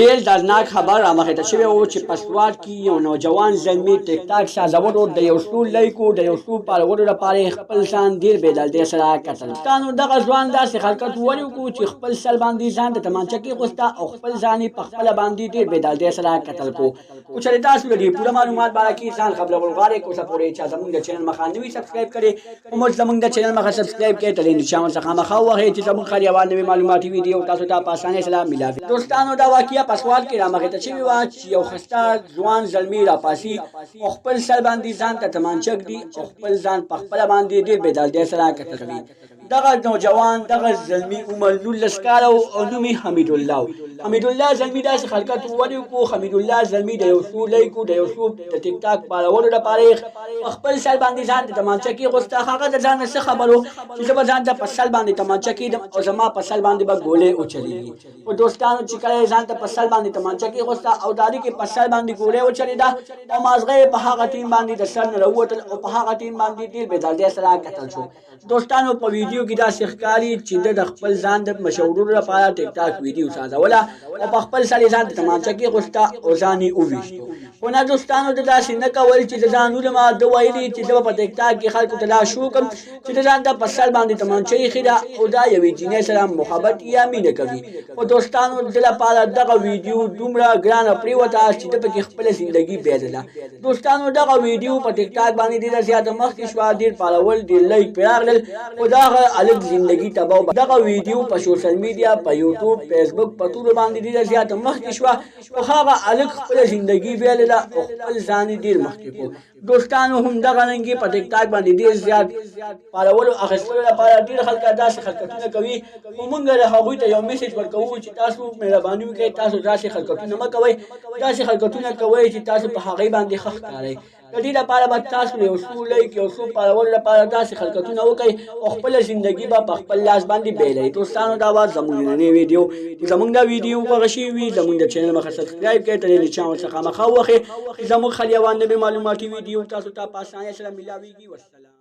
ډېر دردناک خبر رامخته شوی و چې په سوات کې یو نوجوان زلمي ټیک ټاک سازولو د یو څو لایکو د یو څو فالوورو لپاره خپل ځان ډېر بېدردۍ سره قتل کړ. دغه ځوان داسې حرکت ولې وکړو چې خپل سر باندې ځان د تمانچه کېغوسته او خپل ځان یې په خپله باندې ډېر بېدردۍ سره قتل کړو. خو چېرې تاسو د دې پوره معلومات باره کې ځان خبرول غواړئ که اوسه پورې چا زموږ د چینل مخه نه وي سبسکرایب کړې موږ زموږ د چینل مخه سبسکرایب کړئ د نشان څخه مخه ووهئ چې زموږ هر یوه نوې معلوماتي ویډیو تاسو ته په اسانۍ سره میلاوي. دوستانو دا واقعه په سوات کې رامخته شوې وه چې یو خسته ځوان زلمي راپاسي او خپل سر باندې ځان ته تمانچه ږدي او خپل ځان په خپله باندې ډېر بېدردۍ سره قتل کوي. دغه نوجوان دغه زلمي عمر 19 کاله او نوم یې حمیدالله زلمي داسې حرکت ولې وکړو. حمیدالله زلمي د یو څو لایکو د یو څو د ټیک ټاک فالوورو لپاره په خپل سر باندې ځان ته تمانچه کېغوسته. هغه د ځان نه څه خبر و چې زه به ځان ته په سر باندې تمانچه کېږدم او زما په سر باندې به ګولۍ وچلېږي. خو دوستانو چې کله یې ځان ته په سر باندې تمانچه کېغوسته او د هغې په سر باندې ګولۍ وچلېده او مازغه یې په هغه ټیم باندې د سر نه راووتل او په هغه ټیم باندې ډېر بېدردۍ سره قتل شو. دوستانو په ویډیو کې داسې ښکاري چې د خپل ځان د مشهورولو لپاره ټیک ټاک ویډیو سازوله او په خپل سر یې ځان ته تمانچه کېغوسته او ځان یې وویشتو. خو نه دوستانو ده داسې نه کول چې د ځان ولمه ده ویلي چې زه به په ټیک ټاک کې خلکو ته دا شو کړم چې د ځان ته په سر باندې تمانچه ایښې ده او دا یوې جینۍ سره محبت یا مینه کوي. خو دوستانو ده لپاره دغه ویډیو دومره ګرانه پرېوته چې ده پکې خپله زندګي بایلله. دوستانو دغه ویډیو په ټیک ټاک باندې ډېره زیاته مخکې شوه، ډېر فالوور ډېر لایک پرې راغلل خو دغه هلک زندګي تباه. دغه ویډیو په سوشل میډیا په یوټیوب فیسبوک په ټولو باندې ډېره زیاته مخکې شوه خو هغه هلک خپله زندګي بایلله او خپل ځان یې ډېر مخکې کړو. دوستانو همدغه رنګې په ټیک ټاک باندې ډېر زیات فالوورو اخیستلو لپاره ډېر خلک داسې حرکتونه کوي خو موږ هغوی ته یو میسج ورکوو چې تاسو مهرباني وکړئ، تاسو داسې حرکتونه مه کوئ، داسې حرکتونه کوئ چې تاسو په هغې باندې ښه ښکارئ. د دې لپاره به تاسو یو څو لایک یو څو فالوور لپاره داسې حرکتونه وکړئ او خپله زندګي به په خپل لاس باندې بیلئ. دوستانو دا وه زموږ نننۍ ویډیو. زموږ دا ویډیو خوښه شوې وي زموږ د چینل مخه سبسکرایب کړئ، د دې نشان څخه مخه ووهئ چې زموږ هر یوه نوې معلوماتي ویډیو تاسو ته په اسانۍ سره میلاویږي. والسلام.